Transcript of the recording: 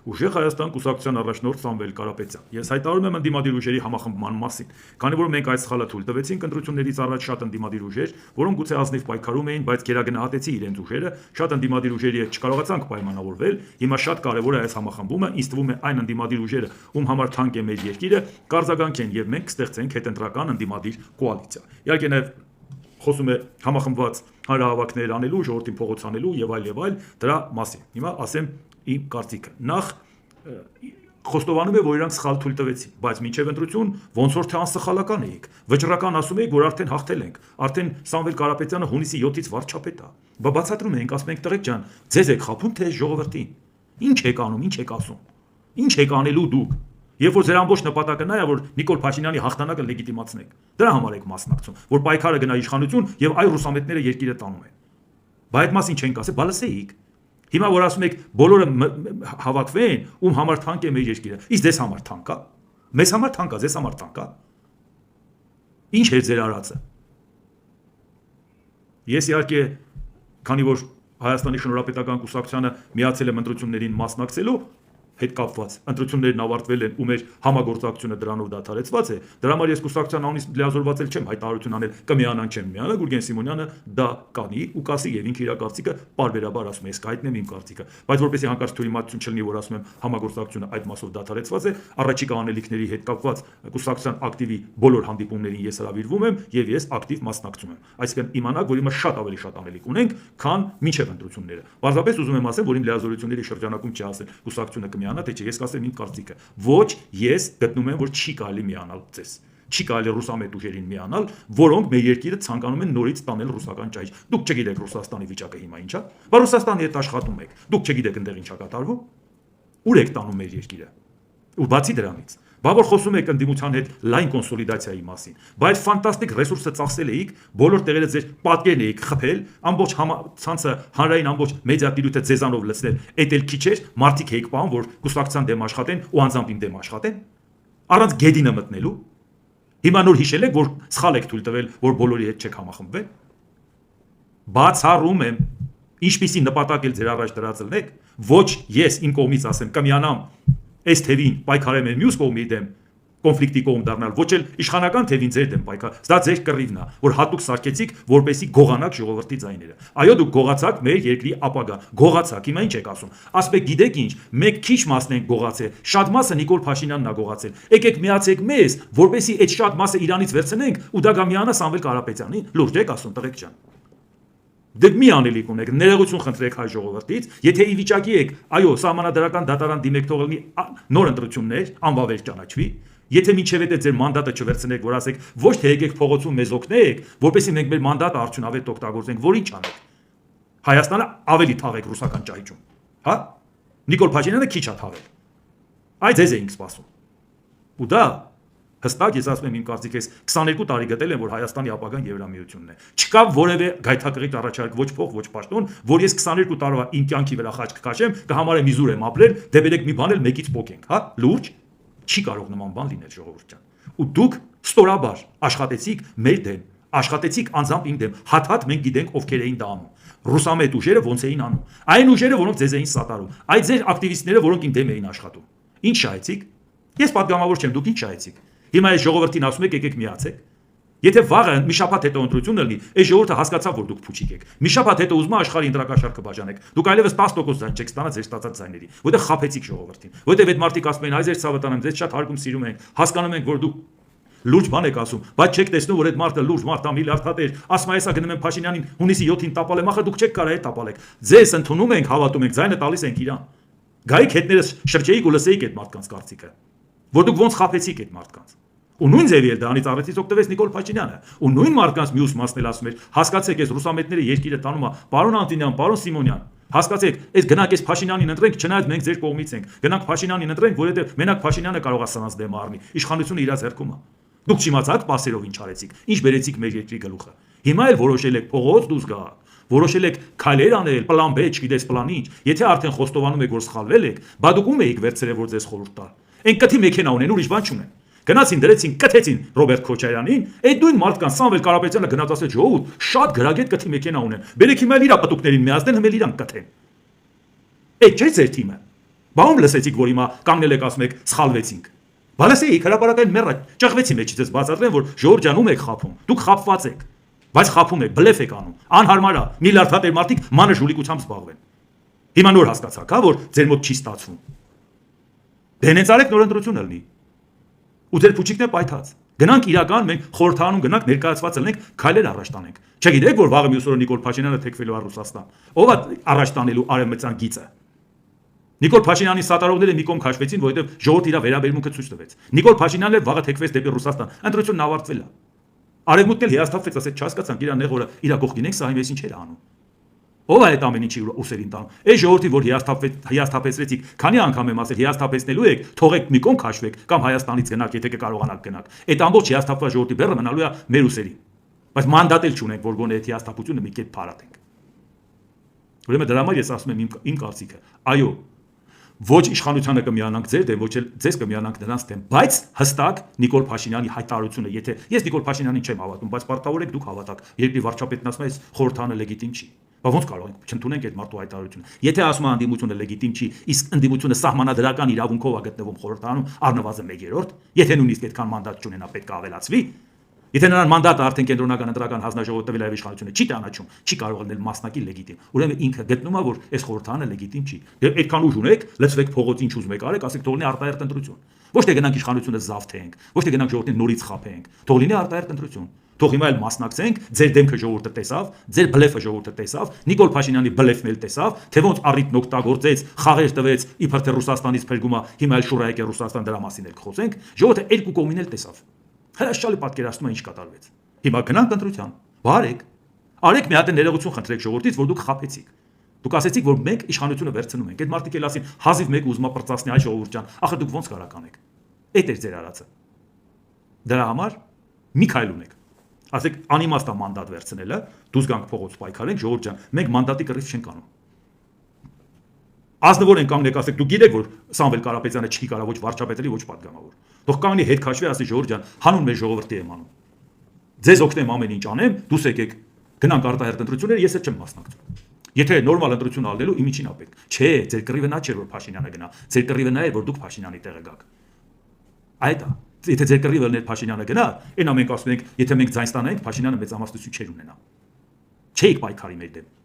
Ուժեղ Հայաստան կուսակցության առաջնորդ Սամվել Կարապետյան։ Ես հայտարարում եմ ընդդիմադիր ուժերի համախմբման մասին, քանի որ մենք այս սխալը թույլ տվեցինք ընտրություններից առաջ շատ ընդդիմադիր ուժեր, որոնք գուցե ազնիվ պայքարում էին, բայց գերագնահատեցի իրենց ուժերը, շատ ընդդիմադիր ուժերի հետ չկարողացանք պայմանավորվել, հիմա շատ կարևոր է այս համախմբումը, ինձ թվում է այն ընդդիմադիր ուժերը, ում համար թանկ է մեր երկիրը, կարձագանքեն եւ մենք կստեղծենք հետընտրական ընդդիմադիր կոալիցիա։ Իհարկե նաեւ խոսում է համախմբված հանրահավաքներ անելու, ժողովրդին փողոց անելու եւ այլ դրա մասին։ Հիմա ասեմ իմ կարծիքը։ Նախ խոստովանում է, որ իրանք սխալ թույլ տվեցին, բայց մինչև ընտրություն ոնց որ թե անսխալական էիք։ Վճռական ասում եք, որ արդեն հաղթել ենք։ Արդեն Սամվել Կարապետյանը հունիսի 7-ից վարչապետ է։ Բացատրում ենք, ասում ենք տղեկ ջան, ձեզ եք խաբում թե ժողովրդին։ Ինչ եք անում, ինչ եք ասում։ Ինչ եք անելու դուք։ Երբ որ ձեր ամբողջ նպատակը նա է, որ Նիկոլ Փաշինյանի հաղթանակը լեգիտիմացնեք։ Դրա համար եք մասնակցում, որ պայքարը գնա իշխանություն եւ այ ռուսամետները երկիրը տանում են։ Բայց այդ մասին չենք ասել, բա լսեիք։ Հիմա որ ասում եք բոլորը հավաքվեն, ում համար թանկ է մեր երկիրը։ Իսկ ձեզ համար թանկ է։ Մեզ համար թանկ է, ձեզ համար թանկ է։ Ինչ է ձեր արածը։ Ես իհարկե, քանի որ Հայաստանի շնորհապետական կուսակցությանը միացել եմ ընտրություններին մասնակցելու հետ կապված ընտրություններն ավարտվել են ու մեր համագործակցությունը դրանով դադարեցված է, դրա համար ես կուսակցության անունից լիազորված չեմ հայտարարություն անել կմիանան չեմ միանա, Գուրգեն Սիմոնյանը դա կանի ու կասի եւ ինքը իր կարծիքը պարբերաբար ասում է, ես կհայտնեմ իմ կարծիքը, բայց որպեսզի հանկարծ թույլտվություն չլինի, որ ասում եմ համագործակցությունը այդ մասով դադարեցված է, առաջիկա անելիքների հետ կապված կուսակցության ակտիվի բոլոր հանդիպումներին ես հրավիրվում եմ եւ ես ակտիվ մասնակցում եմ, այսինքն իմանաք, որ իմը շատ ավելի շատ անելիք ունենք, քան մինչեւ ընտրությունները։ Պարզապես ուզում եմ ասել, որ իմ լիազորությունների շրջանակում չի ասել կուսակցությունը կմիանա, թե չէ, ես կասեմ իմ կարծիքը։ Ոչ, ես գտնում եմ, որ չի կարելի միանալ ձեզ։ Չի կարելի ռուսամետ ուժերին միանալ, որոնք մեր երկիրը ցանկանում են նորից տանել ռուսական ճայր։ Դուք չգիտեք Ռուսաստանի վիճակը հիմա ինչ է, բայց Ռուսաստանի հետ աշխատում եք։ Դուք չգիտեք այնտեղ ինչ է կատարվում։ Ուր եք տանում մեր երկիրը։ Ու բացի դրանից, բա որ խոսում եք ընդդիմության հետ լայն կոնսոլիդացիայի մասին, բայց ֆանտաստիկ ռեսուրսը ծախսել էիք, բոլոր տեղերը ձեր պատկերն էիք խփել, ամբողջ ցանցը հանրային ամբողջ մեդիատիրույթը ձեզանով լցնել, էդ էլ քիչ էր, մարդիկ էիք պահում, որ կուսակցության դեմ աշխատեն ու անձամբ իմ դեմ աշխատեն, առանց գեդինը մտնելու։ Հիմա նոր հիշել եք, որ սխալ եք թույլ տվել, որ բոլորի հետ չեք համախմբվել։ Բացառում եմ, ինչպիսի նպատակ էլ ձեր առաջ դրած ելնեք, ոչ ես իմ կողմից ասեմ կմիանամ այս թևին պայքարեմ եմ մյուս կողմի դեմ կոնֆլիկտի կողմ դառնալ, ոչ էլ իշխանական թևին ձեր դեմ պայքար, դա ձեր կռիվն է, որ հատուկ սարքեցիք, որպեսի գողանաք ժողովրդի ձայները։ Այո, դուք գողացաք մեր երկրի ապագան, գողացաք, հիմա ինչ եք ասում։ Ասում եք, գիտեք ինչ, մեկ քիչ մասն են գողացել, շատ մասը Նիկոլ Փաշինյանն է գողացել։ Եկեք միացեք մեզ, որպեսի այդ շատ մասը Իրանից վերցնենք ու դա գա միանա Սամվել Կարապետյանին, լուրջ եք ասում, տղեկ ջան։ Դուք մի անելիք ունեք, ներողություն խնդրեք հայ ժողովրդից, եթե ի վիճակի եք, այո, սահմանադրական դատարան դիմեք թողնի նոր ընտրություններ, անվավեր ճանաչվի, եթե մինչև այդ ձեր մանդատը չվերցնեք, որ ասեք, ոչ թե եկեք փողոցում մեզ օգնեք, որպեսզի մենք մեր մանդատը արդյունավետ օգտագործենք, որ ինչ անեք։ Հայաստանը ավելի թաղեք ռուսական ճայճում, հա։ Նիկոլ Փաշինյանը քիչ է թաղել։ Այ ձեզ էինք սպասում։ Ու դա հստակ ես ասում եմ իմ կարծիքից 22 տարի գտել եմ, որ Հայաստանի ապագան Եվրամիությունն է։ Չկա որևէ գայթակղիչ առաջարկ, ոչ փող, ոչ պաշտոն, որ ես 22 տարվա իմ կյանքի վրա խաչ կքաշեմ, կհամարեմ իզուր եմ ապրել, դե բերեք մի բան էլ մեկից փոքենք, հա։ Լուրջ չի կարող նման բան լինել ժողովուրդ ջան։ Ու դուք ստորաբար աշխատեցիք մեր դեմ, աշխատեցիք անձամբ իմ դեմ։ Հատ մենք գիտենք ովքեր էին դա անում։ Ռուսամետ ուժերը ոնց էին անում։ Այն ուժերը, որոնք ձեզ էին սատարում։ Այդ ձեր ակտիվիստները, որոնք իմ դեմ էին աշխատում։ Ինչ շահեցիք։ Ես պատգամավոր չեմ, դուք ինչ շահեցիք։ Հիմա այս ժողովրդին ասում եք եկեք միացեք։ Եթե վաղը մի շաբաթ հետո ընտրությունը լինի, այս ժողովուրդը հասկացավ, որ դուք փուչիկ եք։ Մի շաբաթ հետո ուզում է աշխարհի ընտրակաշառքը բաժանեք։ Դուք այլևս 10% ձայն չեք ստանա ձեր ստացած ձայների, որտեղ խափեցիք ժողովրդին։ Որտեղ այդ մարդիկ ասում են, այ ձեր ցավը տանեմ, ձեզ շատ հարգում սիրում ենք, հասկանում ենք, որ դուք լուրջ բան եք ասում, բայց չեք տեսնում, որ այդ մարդը լուրջ մարդ է, միլիարդատեր, ասում է, այսա գնում եմ Փաշինյանին հունիսի 7-ին տապալեմ, ախր դուք չեք կարող այդ տապալեք։ Ձեզ ընդունում ենք, հավատում ենք, ձայնը տալիս ենք իրան։ Գայիք հետներս շրջեիք ու լսեիք այդ մարդկանց կարծիքը, որ դուք ոնց խափեցիք այդ մարդկանց։ Ու նույն ձևի էլ դրանից առիթից օգտվեց Նիկոլ Փաշինյանը։ Ու նույն մարդկանց մյուս մասն էլ ասում էր, հասկացեք, այս ռուսամետները երկիրը տանում է, պարոն Անտինյան, պարոն Սիմոնյան, հասկացեք, այս գնանք այս Փաշինյանին ընտրենք, չնայած մենք ձեր կողմից ենք։ Գնանք Փաշինյանին ընտրենք, որովհետև մենակ Փաշինյանը կարող է սրանց դեմ առնի։ Իշխանությունը իր ձեռքում է։ Դուք չիմացաք պասերով ինչ արեցիք, ինչ բերեցիք մեր երկրի գլուխը։ Հիմա էլ որոշել եք փողոց դուրս գա, որոշել եք քայլեր անել, պլան B, չգիտես պլան ինչ։ Եթե արդեն խոստովանում եք, որ սխալվել եք, բա դուք ում էիք վերցրել, որ ձեզ խորհուրդ տա։ Այն կթի մեքենա ունեն, ուրիշ բան չունեն։ Գնացին դրեցին, կթեցին Ռոբերտ Քոչարյանին, այդ նույն մարդկանց Սամվել Կարապետյանը գնաց ասել ժողովուրդ, շատ գրագետ կթի մեքենա ունեն։ Բերեք հիմա իր ապտուկներին միացնեն, հմել իրան կթեն։ Այդ չէ ձեր թիմը։ Բա ում լսեցիք, որ հիմա կանգնել եք ասում եք սխալվեցինք։ Բա լսեիք հրապարակային մեռա ճղվեցի մեջից ես բացատրեմ, որ Ժորժ ջան ում եք խափում։ Դուք խափված եք։ Բայց խափում եք, բլեֆ եք անում։ Անհարմար է, միլիարդատեր մարդիկ մանր ժուլիկությամբ զբաղվեն։ Հիմա նոր հասկացաք, հա, որ ձեր մոտ չի ստացվում։ Դե հենց արեք նոր ընտրություն ելնի։ Ու ձեր փուչիկն է պայթած։ Գնանք իրական մենք խորհրդանում գնանք ներկայացված ելնենք, քայլեր առաջ տանենք։ Չգիտեք, որ վաղը մյուս օրը Նիկոլ Փաշինյանը թեքվելու է Ռուսաստան։ Ո՞վ է առաջ տանելու արևմտյան գիծը։ Նիկոլ Փաշինյանի սատարողները մի կողմ քաշվեցին, որովհետև ժողովրդի իր վերաբերմունքը ցույց տվեց։ Նիկոլ Փաշինյանն էլ վաղը թեքվեց դեպի Ռուսաստան։ Ընտրությունն ավարտվել է։ Արևմուտքն էլ հիասթափվեց, ասեց չհասկացանք իր նեղ օրը իր կողքին ենք, սա այնպես ինչ էր անում։ Ո՞վ է այդ ամեն ինչի ուսերին տանում։ Այս ժողովրդի, որ հիասթափեցրեցիք, քանի անգամ եմ ասել, հիասթափեցնելու եք, թողեք մի կողմ քաշվեք կամ Հայաստանից գնաք, եթե կկարողանաք գնաք։ Այդ ամբողջ հիասթափված ժողովրդի բեռը մնալու է մեր ուսերին։ Բայց մանդատ էլ չունենք, որ գոնե այդ հիասթափությունը մի կերպ փարատենք։ Ուրեմն դրա համար ես ասում եմ իմ կարծիքը։ Այո, ոչ իշխանությանը կմիանանք ձեր դեմ, ոչ էլ ձեզ կմիանանք նրանց դեմ, բայց հստակ Նիկոլ Փաշինյանի հայտարարությունը, եթե ես Նիկոլ Փաշինյանին չեմ հավատում, բայց պարտավոր եք դուք հավատաք, երբ վարչապետն ասում է, այս խորհրդանը լեգիտիմ չի։ Բա ոնց կարող ենք չընդունենք այդ մարդու հայտարարությունը։ Եթե ասում է անդիմությունը լեգիտիմ չի, իսկ անդիմությունը սահմանադրական իրավունքով է գտնվում խորհրդանում առնվազն 1/3, եթե նույնիսկ այդքան մանդատ չունենա, պետք է ավելացվի։ Եթե նրան մանդատը արդեն կենտրոնական ընտրական հանձնաժողովը տվել է իշխանությունը չի ճանաչում, չի կարող լինել մասնակի լեգիտիմ։ Ուրեմն ինքը գտնում է, որ այս խորհրդանը լեգիտիմ չի։ Դե այդքան ուժ ունեք, լցվեք փողոց ինչ ուզում եք արեք, ասեք թող լինի արտահերտ ընտրություն։ Ոչ թե գնանք իշխանությունը զավթենք, ոչ թե գնանք ժողովրդին նորից խափենք, թող լինի արտահերտ ընտրություն։ Թող հիմա էլ մասնակցենք, ձեր դեմքը ժողովուրդը տեսավ, ձեր բլեֆը ժողովուրդը տեսավ, Նիկոլ Փաշինյանի բլեֆն էլ տեսավ, թե ոնց առիթն օգտագործեց, խաղեր տվեց, իբր թե Ռուսաստանից փրկումա, հիմա էլ շուրա եկե Ռուսաստան դրա մասին էլ կխոսենք, ժողովուրդը երկու կողմին էլ տեսավ։ Հրաշալի պատկերացնում է ինչ կատարվեց։ Հիմա գնանք ընտրության։ Բարեք։ Արեք մի հատ ներողություն խնդրեք ժողովրդից, որ դուք խափեցիք։ Դուք ասեցիք, որ մենք իշխանությունը վերցնում ենք։ Այդ մարդիկ էլ ասին, հազիվ մեկ ուզում է պրծացնի այ ժողովուրդ ջան, ախր դուք ոնց կարաք անեք։ Այդ էր ձեր արածը։ Դրա համար մի քայլ ունեք։ Ասեք անիմաստ է մանդատ վերցնելը, դուք գանք փողոց պայքարենք, ժողովուրդ ջան, մենք մանդատի կռիվ չենք անում։ Ազնվոր են կանգնեք, ասեք դուք գիտեք, որ Սամվել Կարապետյանը չի կարող ոչ վարչապետելի, ոչ падգամավոր։ Թող կանգնի հետ քաշվի, ասի ժողովուրդ ջան, հանուն մեր ժողովրդի եմ անում։ Ձեզ օգնեմ ամեն ինչ անեմ, դուս եկեք գնանք արտահերտ ընտրությունները, ես էլ չեմ մասնակցում։ Եթե նորմալ ընտրություն ալնելու իմիջին ա պետք։ Չէ, ձեր կռիվը նա չէր, որ Փաշինյանը գնա։ Ձեր կռիվը նա էր, որ դուք Փաշինյանի տեղը գաք։ Այդ է։ Եթե ձեր կռիվը ներ Փաշինյանը գնա, այնա մենք ասում ենք, եթե մենք ձայն ստանանք, Փաշինյանը մեծամասնություն չէր ունենա։ Չէիք պայքարի մեր դեմ։